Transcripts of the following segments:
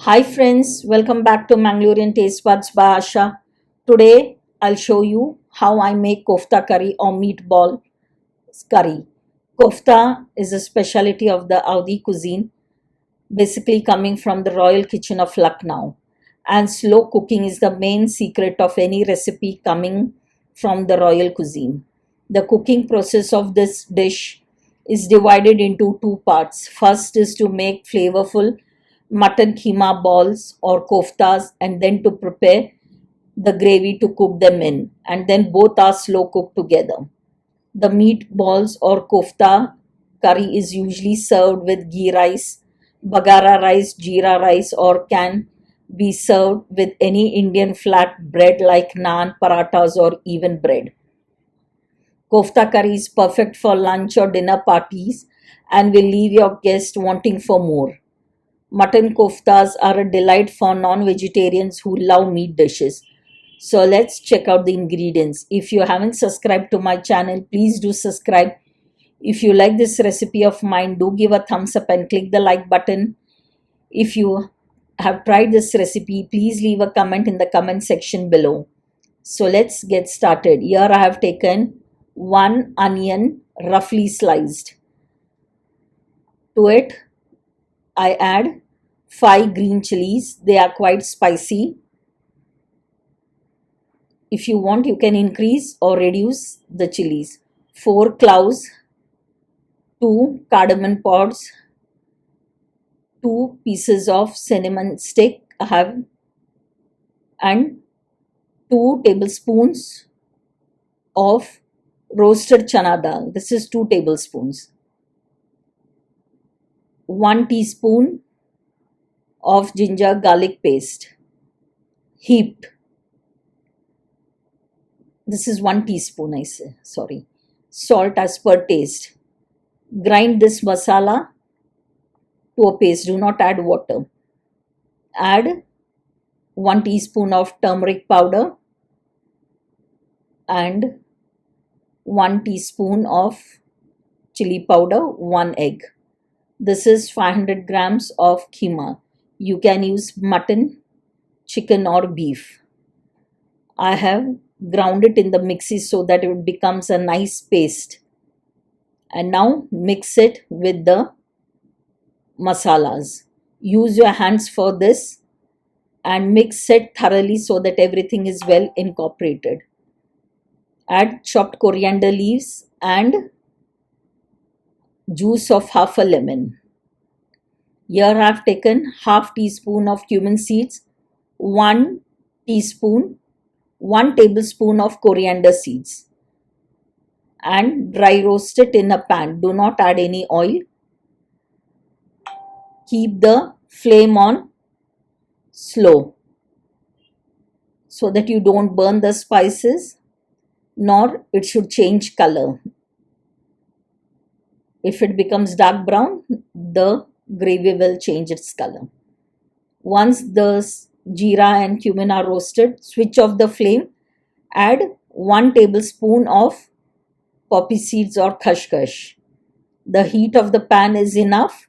Hi friends, welcome back to Mangalorean Taste Buds by Asha. Today I'll show you how I make kofta curry or meatball curry. Kofta is a specialty of the Audi cuisine, basically coming from the royal kitchen of Lucknow. And slow cooking is the main secret of any recipe coming from the royal cuisine. The cooking process of this dish is divided into two parts. First is to make flavorful mutton keema balls or koftas, and then to prepare the gravy to cook them in, and then both are slow cooked together. The meatballs or kofta curry is usually served with ghee rice, bagara rice, jeera rice, or can be served with any Indian flat bread like naan, parathas, or even bread. Kofta curry is perfect for lunch or dinner parties and will leave your guest wanting for more. Mutton koftas are a delight for non vegetarians who love meat dishes. So let's check out the ingredients. If you haven't subscribed to my channel, please do subscribe. If you like this recipe of mine, do give a thumbs up and click the like button. If you have tried this recipe, please leave a comment in the comment section below. So let's get started. Here I have taken one onion roughly sliced. To it, I add 5 green chilies. They are quite spicy. If you want, you can increase or reduce the chilies. 4 cloves, 2 cardamom pods, 2 pieces of cinnamon stick I have, and 2 tablespoons of roasted chana dal. This is 2 tablespoons. 1 teaspoon of ginger garlic paste, heaped. This is 1 teaspoon, I say, sorry. Salt as per taste. Grind this masala to a paste. Do not add water. Add 1 teaspoon of turmeric powder and 1 teaspoon of chili powder, 1 egg. This is 500 grams of keema. You can use mutton, chicken, or beef. I have ground it in the mixie so that it becomes a nice paste. And now mix it with the masalas. Use your hands for this and mix it thoroughly so that everything is well incorporated. Add chopped coriander leaves and juice of half a lemon. Here I have taken half teaspoon of cumin seeds, 1 teaspoon, 1 tablespoon of coriander seeds, and dry roast it in a pan. Do not add any oil. Keep the flame on slow so that you don't burn the spices, nor it should change color. If it becomes dark brown, the gravy will change its color. Once the jeera and cumin are roasted, switch off the flame. Add 1 tablespoon of poppy seeds or khashkash. The heat of the pan is enough.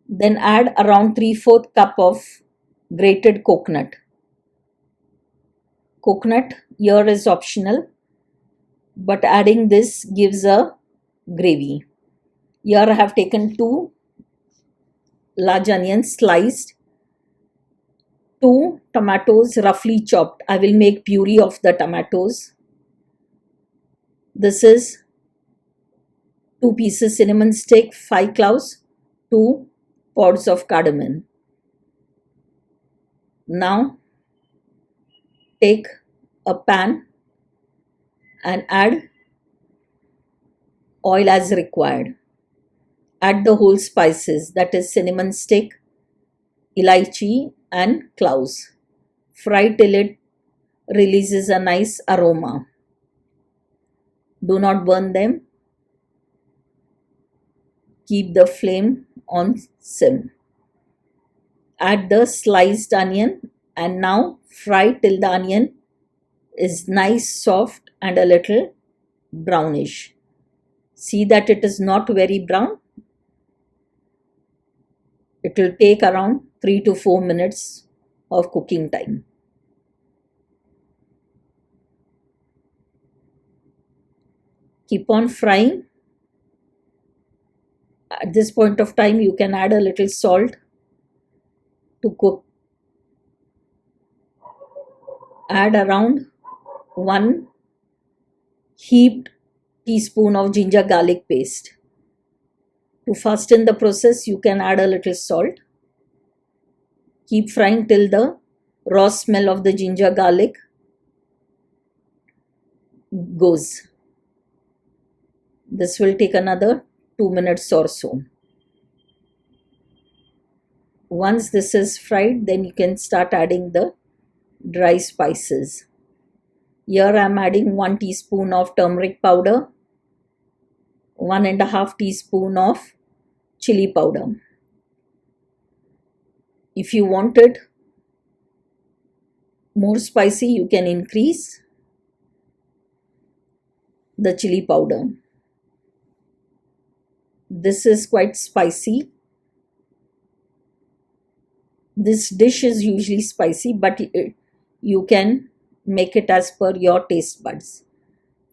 Then add around 3/4 cup of grated coconut. Coconut here is optional, but adding this gives a gravy. Here I have taken 2 large onions sliced, 2 tomatoes roughly chopped. I will make puree of the tomatoes. This is 2 pieces cinnamon stick, 5 cloves, 2 pods of cardamom. Now take a pan and add oil as required. Add the whole spices, that is cinnamon stick, elaichi, and cloves. Fry till it releases a nice aroma. Do not burn them. Keep the flame on sim. Add the sliced onion and now fry till the onion is nice, soft, and a little brownish. See that it is not very brown. It will take around 3 to 4 minutes of cooking time. Keep on frying. At this point of time, you can add a little salt to cook. Add around 1 heaped teaspoon of ginger garlic paste. To fasten the process, you can add a little salt. Keep frying till the raw smell of the ginger garlic goes. This will take another 2 minutes or so. Once this is fried, then you can start adding the dry spices. Here I am adding 1 teaspoon of turmeric powder, 1.5 teaspoon of chili powder. If you want it more spicy, you can increase the chili powder. This is quite spicy. This dish is usually spicy, but you can make it as per your taste buds.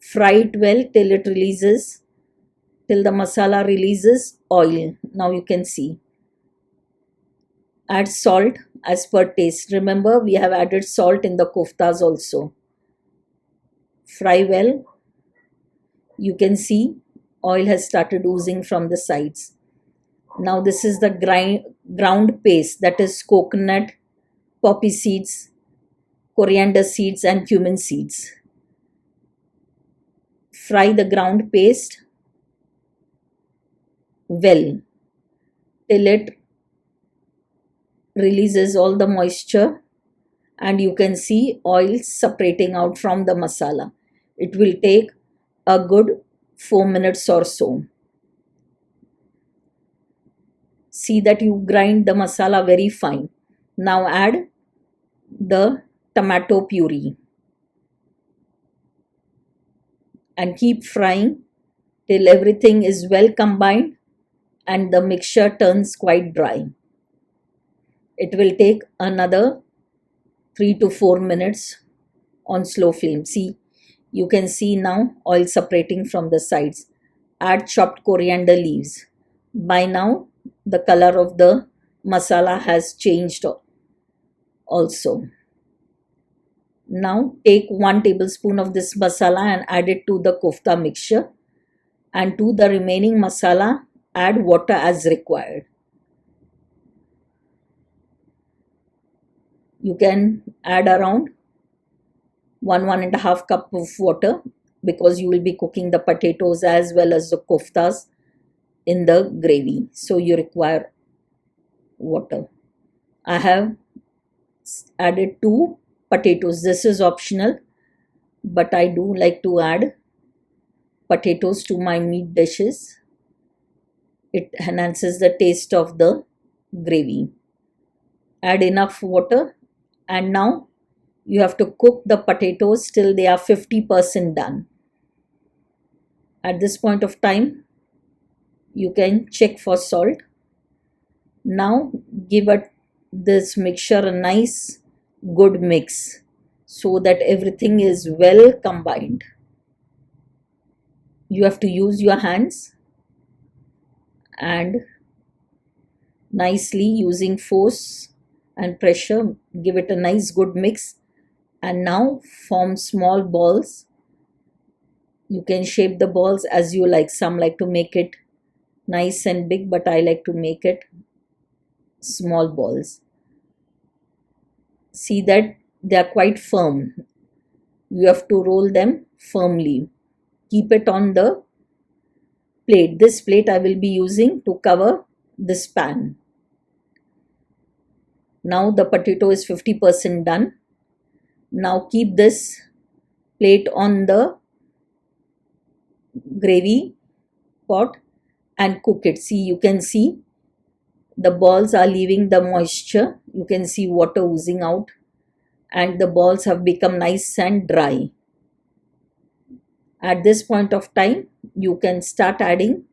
Fry it well till it releases, till the masala releases oil. Now you can see. Add salt as per taste. Remember, we have added salt in the koftas also. Fry well. You can see oil has started oozing from the sides. Now this is the ground paste, that is coconut, poppy seeds, coriander seeds and cumin seeds. Fry the ground paste well till it releases all the moisture and you can see oil separating out from the masala. It will take a good 4 minutes or so. See that you grind the masala very fine. Now add the tomato puree and keep frying till everything is well combined and the mixture turns quite dry. It will take another 3 to 4 minutes on slow flame. See, you can see now oil separating from the sides. Add chopped coriander leaves. By now, the color of the masala has changed also. Now take 1 tablespoon of this masala and add it to the kofta mixture, and to the remaining masala add water as required. You can add around 1.5 cup of water because you will be cooking the potatoes as well as the koftas in the gravy, so you require water. I have added 2 potatoes. This is optional, but I do like to add potatoes to my meat dishes. It enhances the taste of the gravy. Add enough water, and now you have to cook the potatoes till they are 50% done. At this point of time, you can check for salt. Now give this mixture a nice good mix so that everything is well combined. You have to use your hands and nicely, using force and pressure, give it a nice good mix, and now form small balls. You can shape the balls as you like. Some like to make it nice and big, but I like to make it small balls. See that they are quite firm. You have to roll them firmly. Keep it on the plate. This plate I will be using to cover this pan. Now the potato is 50% done. Now keep this plate on the gravy pot and cook it. See, you can see the balls are leaving the moisture. You can see water oozing out and the balls have become nice and dry. At this point of time, you can start adding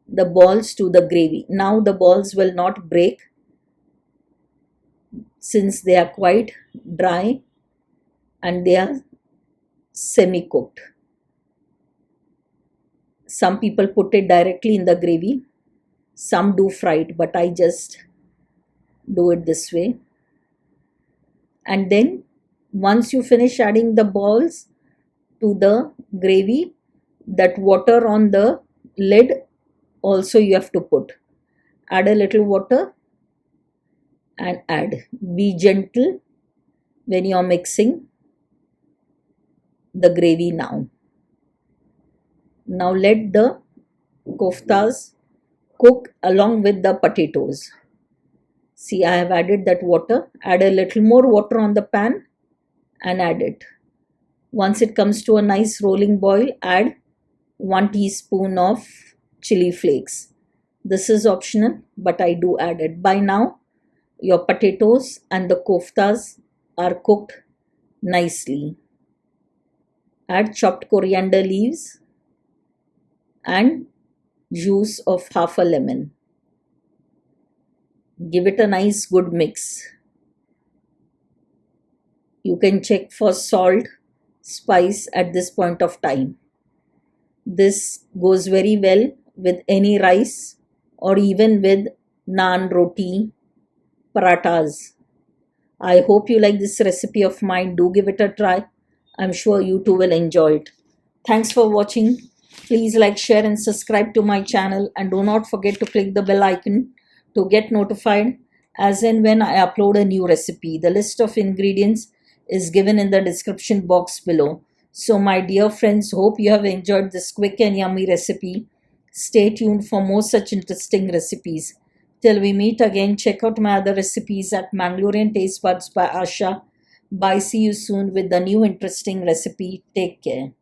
the balls to the gravy. Now the balls will not break since they are quite dry and they are semi-cooked. Some people put it directly in the gravy, some do fry it, but I just do it this way. And then once you finish adding the balls to the gravy, that water on the lid also you have to put. Add a little water and add. Be gentle when you are mixing the gravy now. Now let the koftas cook along with the potatoes. See, I have added that water. Add a little more water on the pan and add it. Once it comes to a nice rolling boil, add 1 teaspoon of chili flakes. This is optional, but I do add it. By now, your potatoes and the koftas are cooked nicely. Add chopped coriander leaves and juice of half a lemon. Give it a nice good mix. You can check for salt, spice at this point of time. This goes very well with any rice or even with naan, roti, parathas. I hope you like this recipe of mine. Do give it a try. I'm sure you too will enjoy it. Thanks for watching. Please like, share and subscribe to my channel, and do not forget to click the bell icon to get notified as and when I upload a new recipe. The list of ingredients is given in the description box below. So my dear friends, hope you have enjoyed this quick and yummy recipe. Stay tuned for more such interesting recipes. Till we meet again, check out my other recipes at Mangalorean Taste Buds by Asha. Bye, see you soon with the new interesting recipe. Take care.